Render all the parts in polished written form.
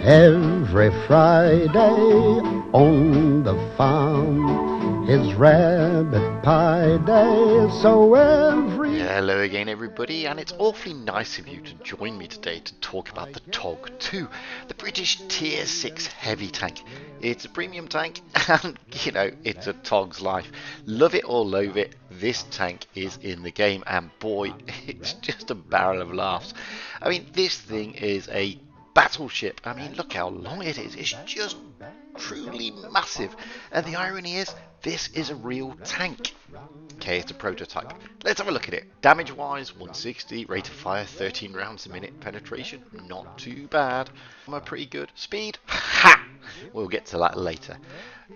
Every Friday on the farm is rabbit pie day, so Hello again everybody, and it's awfully nice of you to join me today to talk about the TOG II, the British Tier 6 heavy tank. It's a premium tank and, you know, it's a TOG's life. Love it or loathe it, this tank is in the game, and boy, it's just a barrel of laughs. I mean, this thing is a battleship. I mean, look how long it is. It's just truly massive. And the irony is, this is a real tank. Okay, it's a prototype. Let's have a look at it. Damage wise, 160, rate of fire 13 rounds a minute, penetration not too bad. Armour pretty good. Speed, ha! We'll get to that later.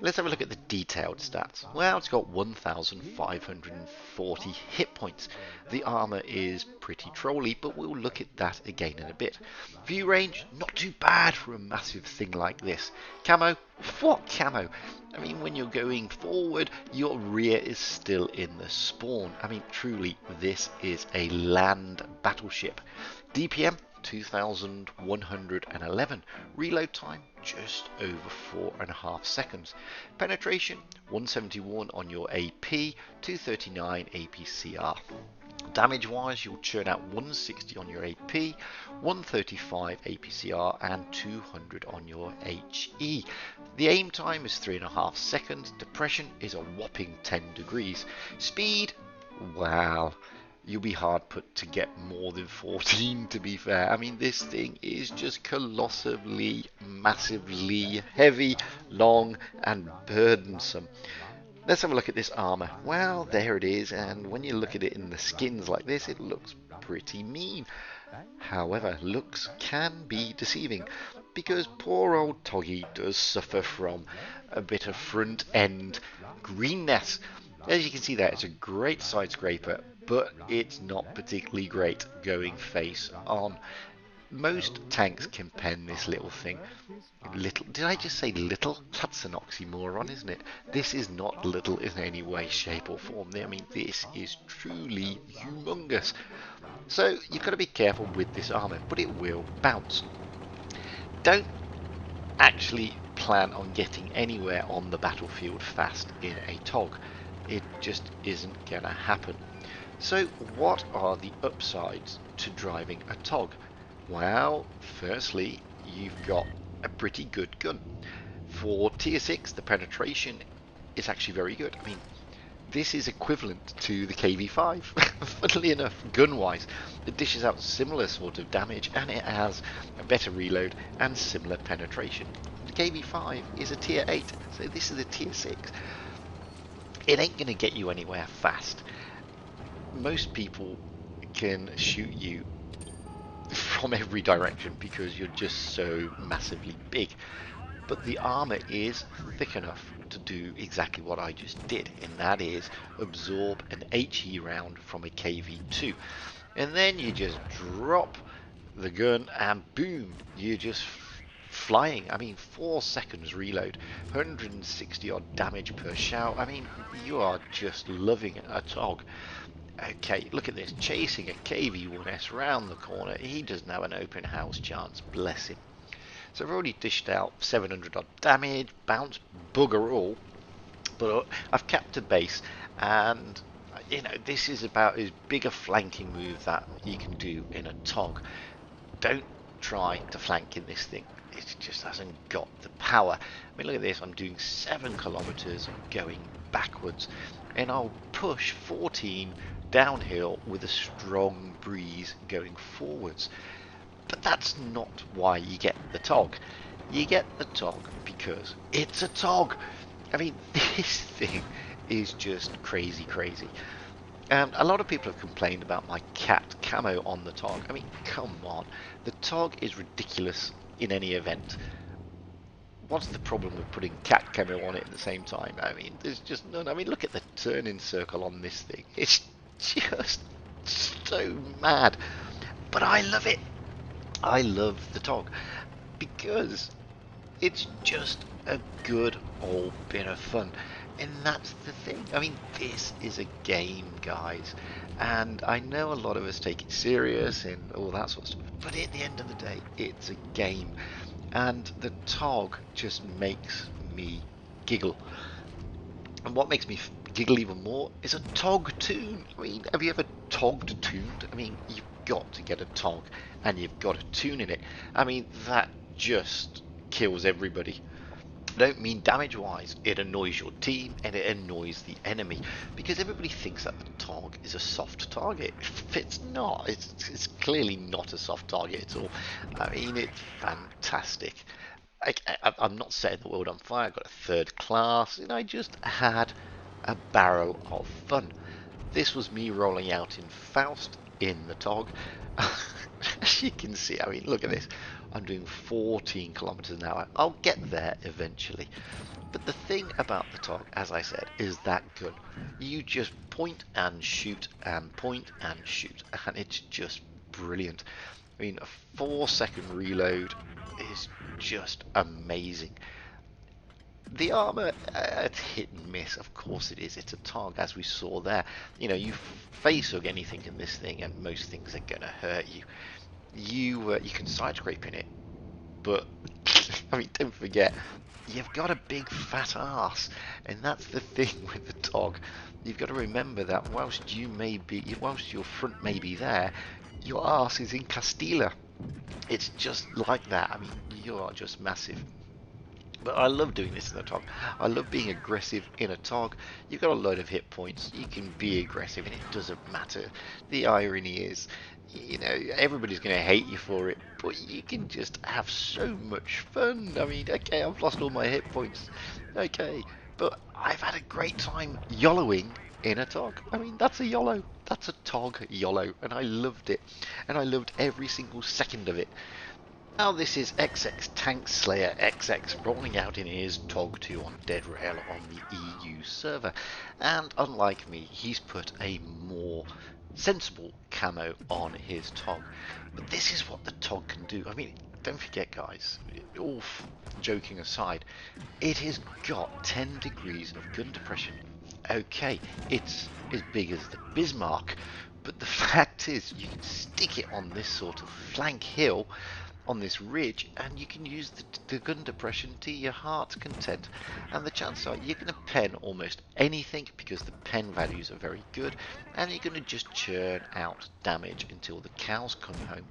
Let's have a look at the detailed stats. Well, it's got 1,540 hit points. The armour is pretty trolly, but we'll look at that again in a bit. View range, not too bad for a massive thing like this. Camo, what camo? I mean, when you're going forward, your rear is still in the spawn. I mean, truly, this is a land battleship. DPM, 2,111. Reload time, just over 4.5 seconds. Penetration, 171 on your AP, 239 APCR. Damage wise, you'll churn out 160 on your AP, 135 APCR and 200 on your HE. The aim time is 3.5 seconds. Depression is a whopping 10 degrees. Speed, wow, you'll be hard put to get more than 14, to be fair. I mean, this thing is just colossally, massively heavy, long and burdensome. Let's have a look at this armour. Well, there it is, and when you look at it in the skins like this, it looks pretty mean. However, looks can be deceiving, because poor old Toggy does suffer from a bit of front end greenness. As you can see there, it's a great side scraper, but it's not particularly great going face on. Most tanks can pen this little thing. Little, did I just say little? That's an oxymoron, isn't it? This is not little in any way, shape or form. I mean, this is truly humongous. So you've got to be careful with this armour, but it will bounce. Don't actually plan on getting anywhere on the battlefield fast in a TOG. It just isn't going to happen. So what are the upsides to driving a TOG? Well, firstly, you've got a pretty good gun. For Tier 6, the penetration is actually very good. I mean, this is equivalent to the KV5, funnily enough, gun-wise. It dishes out similar sort of damage, and it has a better reload and similar penetration. The KV5 is a Tier 8, so this is a Tier 6. It ain't going to get you anywhere fast. Most people can shoot you from every direction because you're just so massively big, but the armor is thick enough to do exactly what I just did, and that is absorb an HE round from a KV2, and then you just drop the gun and boom, you're just flying. I mean, 4 seconds reload, 160 odd damage per shell. I mean, you are just loving a TOG. Okay, look at this, chasing a KV1S round the corner. He doesn't have an open house chance, bless him. So I've already dished out 700 odd damage, bounce bugger all, but I've kept a base, and you know, this is about as big a flanking move that you can do in a TOG. Don't try to flank in this thing, it just hasn't got the power. I mean, look at this, I'm doing 7 kilometers going backwards, and I'll push 14 downhill with a strong breeze going forwards. But that's not why you get the TOG. You get the TOG because it's a TOG. I mean, this thing is just crazy. And a lot of people have complained about my cat camo on the TOG. I mean, come on. The TOG is ridiculous in any event. What's the problem with putting cat camo on it at the same time? I mean, there's just none. I mean, look at the turning circle on this thing. It's just so mad. But I love it. I love the TOG because it's just a good old bit of fun. And that's the thing. I mean, this is a game, guys. And I know a lot of us take it serious and all that sort of stuff. But at the end of the day, it's a game. and the TOG just makes me giggle. And what makes me giggle even more is a TOG tune. I mean, have you ever TOG'd tuned? I mean, you've got to get a TOG and you've got a tune in it. I mean, that just kills everybody. I don't mean damage wise, it annoys your team and it annoys the enemy, because everybody thinks that the TOG is a soft target. It's not. It's clearly not a soft target at all. I mean, it's fantastic. I'm not setting the world on fire. I got a third class, and I just had a barrel of fun. This was me rolling out in Faust in the TOG. As you can see, I mean, look at this. I'm doing 14 kilometers an hour. I'll get there eventually. But the thing about the TOG, as I said, is that gun. You just point and shoot and point and shoot, and it's just brilliant. I mean, a 4-second reload is just amazing. The armour, it's hit and miss. Of course it is. It's a TOG, as we saw there. You know, you face hug anything in this thing, and most things are gonna hurt you. You can side scrape in it, but I mean, don't forget, you've got a big fat ass, and that's the thing with the TOG. You've got to remember that whilst your front may be there, your ass is in Castilla. It's just like that. I mean, you are just massive. But I love doing this in a TOG. I love being aggressive in a TOG. You've got a load of hit points. You can be aggressive, and it doesn't matter. The irony is, you know, everybody's going to hate you for it, but you can just have so much fun. I mean, okay, I've lost all my hit points. Okay, but I've had a great time YOLOing in a TOG. I mean, that's a YOLO. That's a TOG YOLO, and I loved it. And I loved every single second of it. Now this is XX Tank Slayer XX rolling out in his TOG II on Dead Rail on the EU server, and unlike me, he's put a more sensible camo on his TOG. But this is what the TOG can do. I mean, don't forget guys, all joking aside, it has got 10 degrees of gun depression. Okay, it's as big as the Bismarck, but the fact is you can stick it on this sort of flank hill on this ridge, and you can use the gun depression to your heart's content, and the chances are you're going to pen almost anything because the pen values are very good, and you're going to just churn out damage until the cows come home.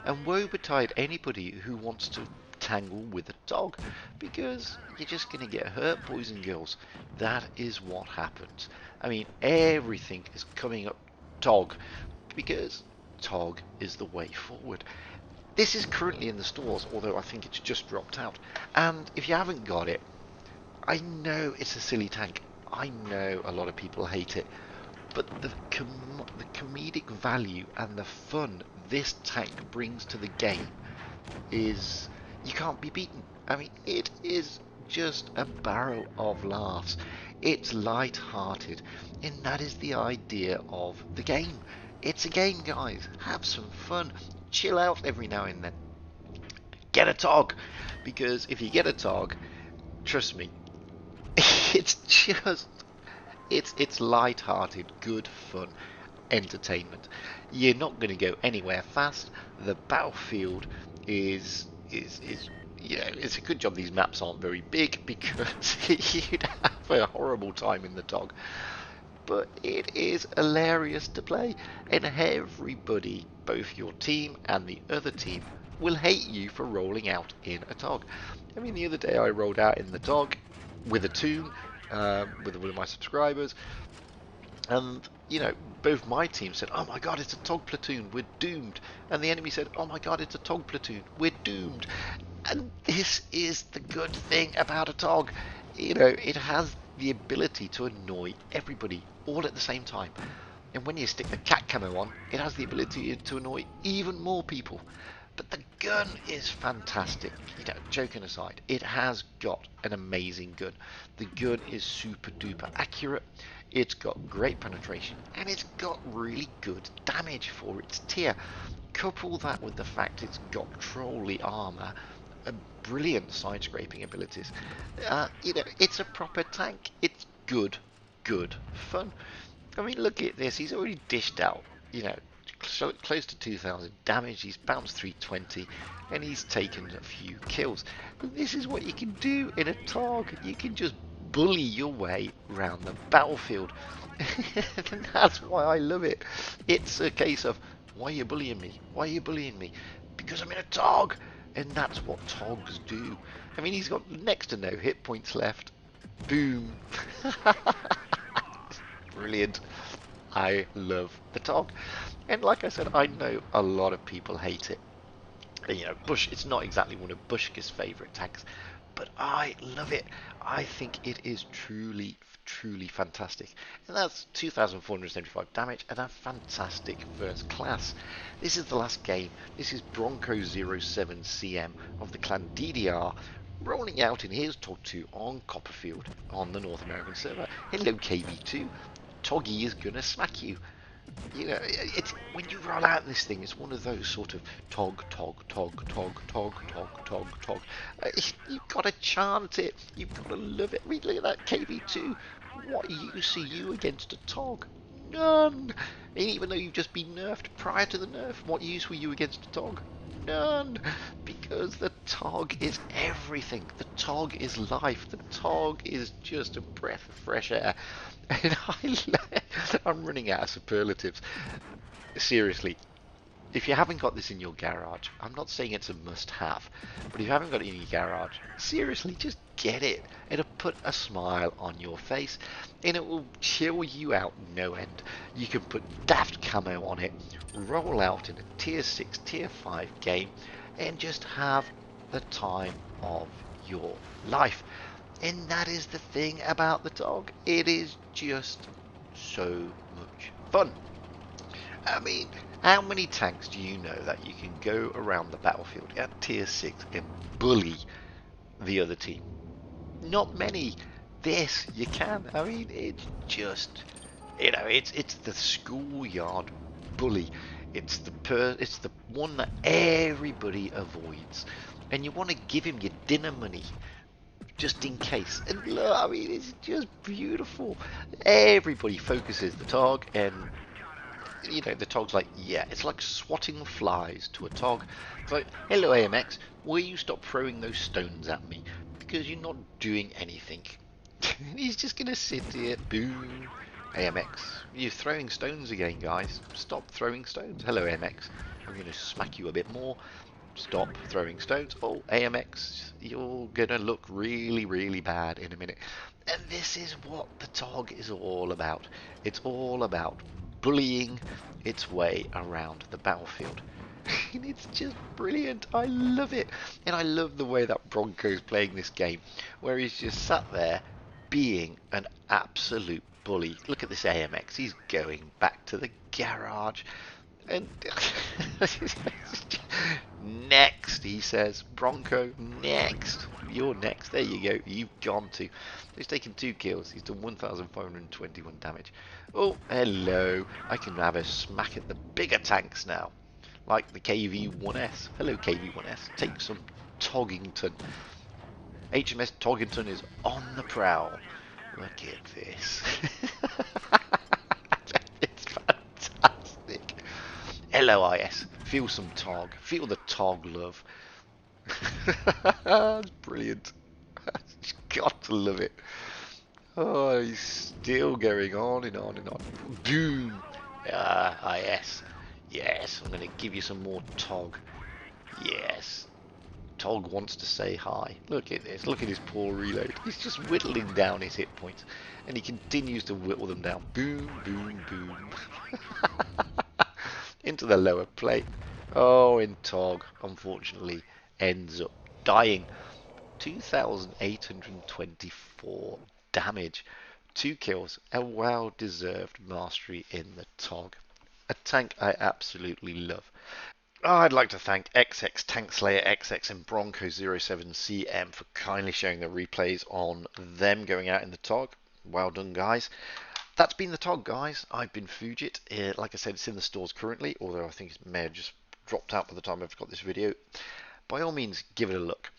And woe betide anybody who wants to tangle with a dog, because you're just going to get hurt, boys and girls. That is what happens. I mean, everything is coming up TOG, because TOG is the way forward. This is currently in the stores, although I think it's just dropped out. And if you haven't got it, I know it's a silly tank. I know a lot of people hate it. But the comedic value and the fun this tank brings to the game is, you can't be beaten. I mean, it is just a barrel of laughs. It's light-hearted, and that is the idea of the game. It's a game, guys. Have some fun. Chill out every now and then. Get a TOG, because if you get a TOG, trust me, it's just it's light-hearted, good fun, entertainment. You're not going to go anywhere fast. The battlefield is you know, it's a good job these maps aren't very big, because you'd have a horrible time in the TOG. But it is hilarious to play, and everybody, both your team and the other team, will hate you for rolling out in a TOG. I mean, the other day I rolled out in the TOG with a tune, with one of my subscribers, and, you know, both my teams said, oh my god, it's a TOG platoon, we're doomed. And the enemy said, oh my god, it's a TOG platoon, we're doomed. And this is the good thing about a TOG. You know, it has the ability to annoy everybody all at the same time. And when you stick the cat camo on, it has the ability to annoy even more people. But the gun is fantastic. You know, joking aside, it has got an amazing gun. The gun is super duper accurate. It's got great penetration, and it's got really good damage for its tier. Couple that with the fact it's got trolley armour, brilliant side scraping abilities. You know, it's a proper tank. It's good fun. I mean, look at this. He's already dished out, you know, close to 2,000 damage. He's bounced 320 and he's taken a few kills. And this is what you can do in a TOG. You can just bully your way around the battlefield. And that's why I love it. It's a case of, why are you bullying me? Why are you bullying me? Because I'm in a TOG. And that's what TOGs do. I mean, he's got next to no hit points left. Boom. Brilliant. I love the TOG. And like I said, I know a lot of people hate it. You know, Bush, it's not exactly one of Bushka's favourite tanks, but I love it. I think it is truly, truly fantastic. And that's 2,475 damage and a fantastic first class. This is the last game. This is Bronco 07 CM of the clan DDR rolling out in his TOG II on Copperfield on the North American server. Hello KV2. Toggy is gonna smack you. You know, it's when you roll out this thing, it's one of those sort of tog. You've got to chant it. You've got to love it. I mean, look at that KV2. What use are you against a tog? None. And even though you've just been nerfed prior to the nerf, what use were you against a tog? None. Because the tog is everything. The tog is life. The tog is just a breath of fresh air. And I'm running out of superlatives. Seriously, if you haven't got this in your garage, I'm not saying it's a must-have, but if you haven't got it in your garage, seriously, just get it. It'll put a smile on your face, and it will chill you out no end. You can put daft camo on it, roll out in a tier 6, tier 5 game, and just have the time of your life. And that is the thing about the TOG. It is just so much fun. I mean, how many tanks do you know that you can go around the battlefield at tier 6 and bully the other team? Not many. This you can. I mean, it's just, you know, it's the schoolyard bully. It's the one that everybody avoids, and you want to give him your dinner money just in case. And look, I mean, it's just beautiful. Everybody focuses the TOG, and you know, the TOG's like, yeah, it's like swatting flies to a TOG. It's like, hello AMX, will you stop throwing those stones at me? Because you're not doing anything. He's just gonna sit here, boom. AMX, you're throwing stones again, guys. Stop throwing stones. Hello AMX, I'm gonna smack you a bit more. Stop throwing stones. Oh, AMX, you're gonna look really, really bad in a minute. And this is what the TOG is all about. It's all about bullying its way around the battlefield. And it's just brilliant. I love it. And I love the way that Bronco's playing this game, where he's just sat there being an absolute bully. Look at this AMX. He's going back to the garage. And next, he says, Bronco, next. You're next. There you go. You've gone to. He's taken 2 kills. He's done 1,521 damage. Oh, hello. I can have a smack at the bigger tanks now. Like the KV-1S. Hello, KV-1S. Take some Toggington. HMS Toggington is on the prowl. Look at this. It's fantastic. LOIS. Feel some TOG. Feel the TOG love. That's brilliant. Got to love it. Oh, he's still going on and on and on. Boom. IS. Yes, I'm going to give you some more TOG. Yes. TOG wants to say hi. Look at this. Look at his poor reload. He's just whittling down his hit points. And he continues to whittle them down. Boom, boom, boom. Into the lower plate. Oh, and TOG, unfortunately, ends up dying. 2,824 damage. 2 kills. A well-deserved mastery in the TOG. A tank I absolutely love. Oh, I'd like to thank XX, Tank Slayer XX and Bronco 07 CM for kindly showing the replays on them going out in the TOG. Well done, guys. That's been the TOG, guys. I've been Fujit. Like I said, it's in the stores currently, although I think it may have just dropped out by the time I've got this video. By all means, give it a look.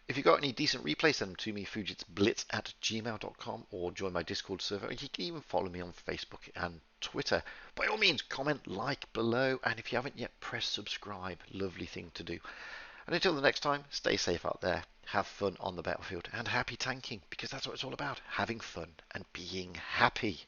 If you've got any decent replays, send them to me, fujitsblitz@gmail.com, or join my Discord server. You can even follow me on Facebook and Twitter. By all means, comment, like below, and if you haven't yet, press subscribe. Lovely thing to do. And until the next time, stay safe out there, have fun on the battlefield, and happy tanking, because that's what it's all about, having fun and being happy.